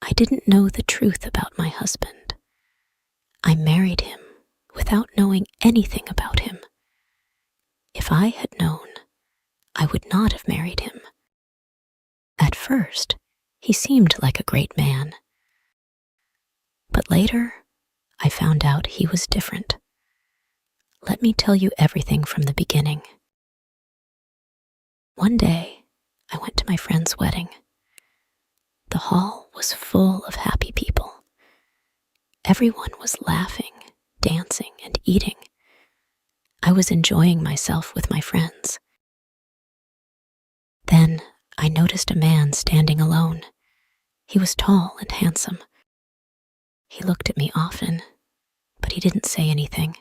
I didn't know the truth about my husband. I married him without knowing anything about him. If I had known, I would not have married him. At first, he seemed like a great man. But later, I found out he was different. Let me tell you everything from the beginning. One day, I went to my friend's wedding. The hall was full of happy people. Everyone was laughing, dancing, and eating. I was enjoying myself with my friends. Then I noticed a man standing alone. He was tall and handsome. He looked at me often, but he didn't say anything.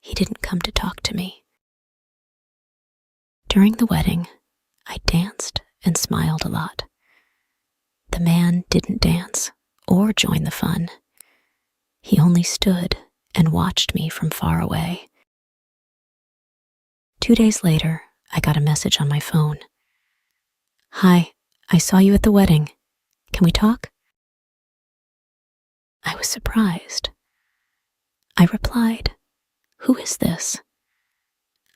He didn't come to talk to me. During the wedding, I danced and smiled a lot. The man didn't dance or join the fun. He only stood and watched me from far away. 2 days later, I got a message on my phone. "Hi, I saw you at the wedding. Can we talk?" I was surprised. I replied, "Who is this?"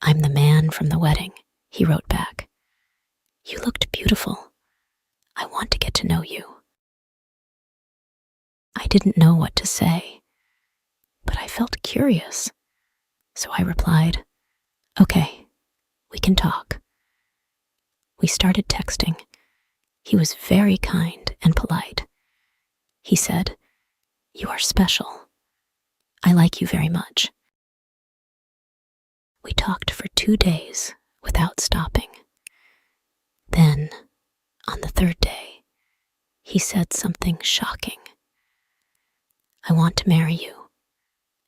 "I'm the man from the wedding," he wrote back. "You looked beautiful. I want to get to know you." I didn't know what to say, but I felt curious. So I replied, "Okay, we can talk." We started texting. He was very kind and polite. He said, "You are special. I like you very much." We talked for 2 days without stopping. Then, on the 3rd day, he said something shocking. "I want to marry you.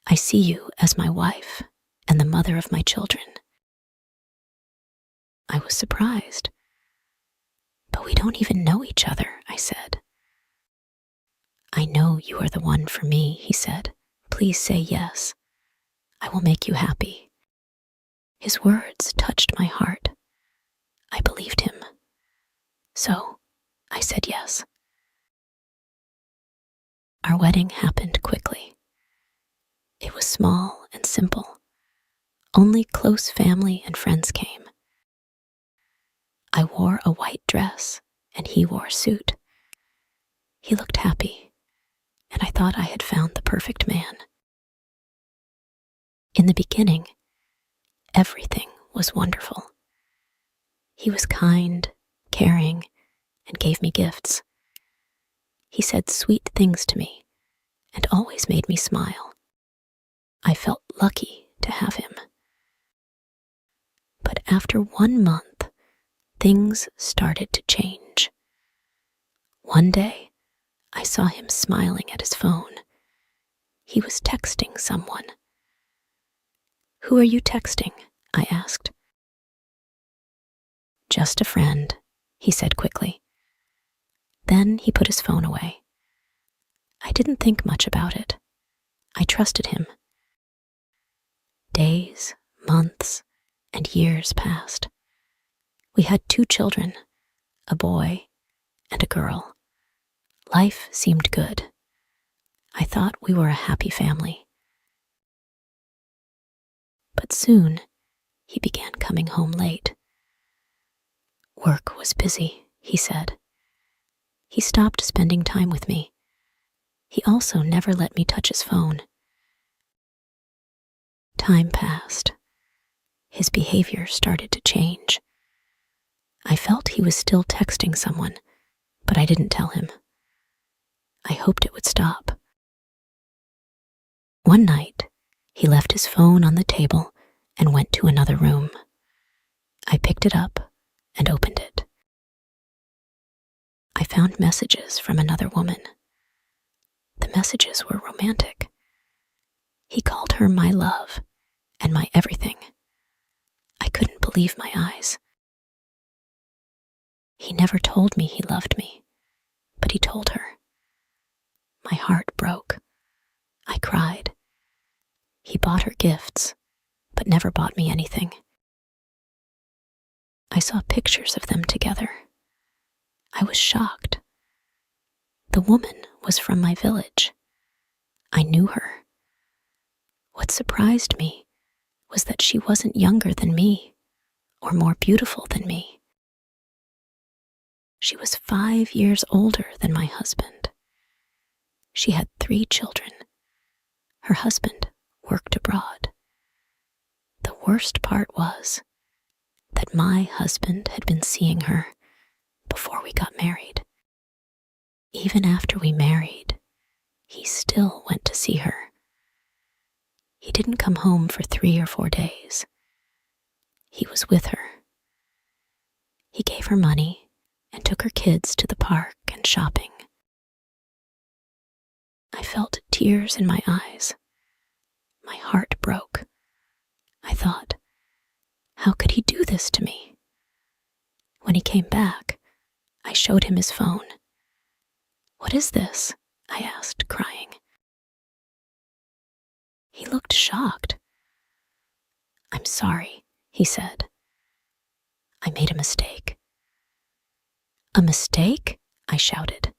I see you as my wife and the mother of my children." I was surprised. "But we don't even know each other," I said. "I know you are the one for me," he said. "Please say yes. I will make you happy." His words touched my heart. I believed him. So I said yes. Our wedding happened quickly. It was small and simple. Only close family and friends came. I wore a white dress and he wore a suit. He looked happy, and I thought I had found the perfect man. In the beginning, everything was wonderful. He was kind, caring, and gave me gifts. He said sweet things to me and always made me smile. I felt lucky to have him. But after 1 month, things started to change. One day, I saw him smiling at his phone. He was texting someone. "Who are you texting?" I asked. "Just a friend," he said quickly. Then he put his phone away. I didn't think much about it. I trusted him. Days, months, and years passed. We had 2 children, a boy and a girl. Life seemed good. I thought we were a happy family. But soon, he began coming home late. Work was busy, he said. He stopped spending time with me. He also never let me touch his phone. Time passed. His behavior started to change. I felt he was still texting someone, but I didn't tell him. I hoped it would stop. One night, he left his phone on the table and went to another room. I picked it up and opened it. I found messages from another woman. The messages were romantic. He called her my love and my everything. I couldn't believe my eyes. He never told me he loved me, but he told her. My heart broke. I cried. He bought her gifts, but never bought me anything. I saw pictures of them together. I was shocked. The woman was from my village. I knew her. What surprised me was that she wasn't younger than me or more beautiful than me. She was 5 years older than my husband. She had 3 children. Her husband worked abroad. The worst part was that my husband had been seeing her before we got married. Even after we married, he still went to see her. He didn't come home for 3 or 4 days. He was with her. He gave her money and took her kids to the park and shopping. I felt tears in my eyes. My heart broke. I thought, how could he do this to me? When he came back, I showed him his phone. "What is this?" I asked, crying. He looked shocked. "I'm sorry," he said. "I made a mistake." "A mistake?" I shouted.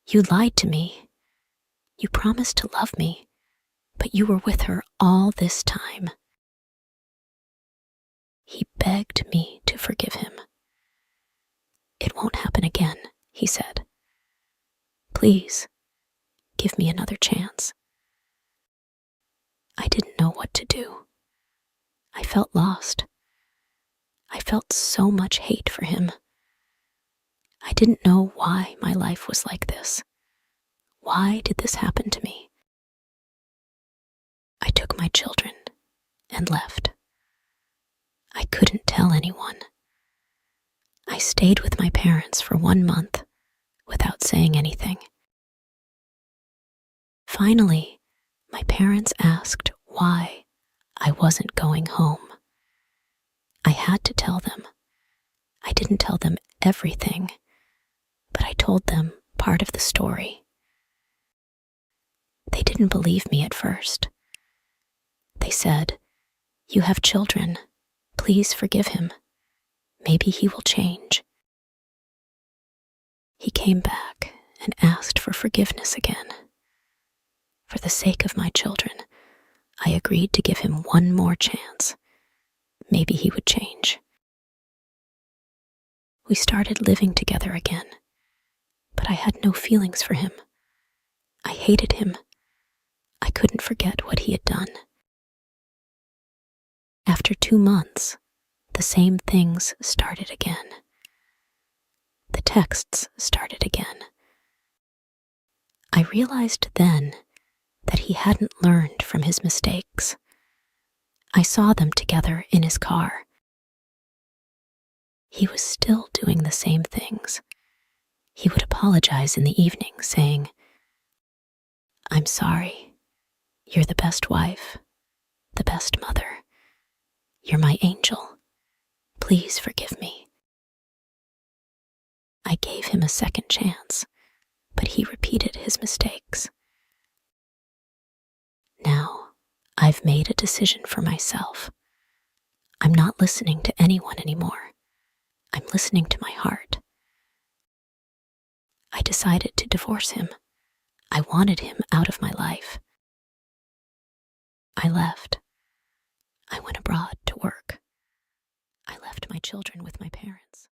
"You lied to me. You promised to love me, but you were with her all this time." He begged me to forgive him. "It won't happen again," he said. "Please, give me another chance." I didn't know what to do. I felt lost. I felt so much hate for him. I didn't know why my life was like this. Why did this happen to me? I took my children and left. I couldn't tell anyone. I stayed with my parents for 1 month without saying anything. Finally, my parents asked why I wasn't going home. I had to tell them. I didn't tell them everything, but I told them part of the story. They didn't believe me at first. They said, "You have children. Please forgive him. Maybe he will change." He came back and asked for forgiveness again. For the sake of my children, I agreed to give him one more chance. Maybe he would change. We started living together again, but I had no feelings for him. I hated him. I couldn't forget what he had done. After 2 months, the same things started again. The texts started again. I realized then that he hadn't learned from his mistakes. I saw them together in his car. He was still doing the same things. He would apologize in the evening, saying, "I'm sorry. You're the best wife, the best mother. You're my angel. Please forgive me." I gave him a second chance, but he repeated his mistakes. Now, I've made a decision for myself. I'm not listening to anyone anymore. I'm listening to my heart. I decided to divorce him. I wanted him out of my life. I left. I went abroad to work. I left my children with my parents.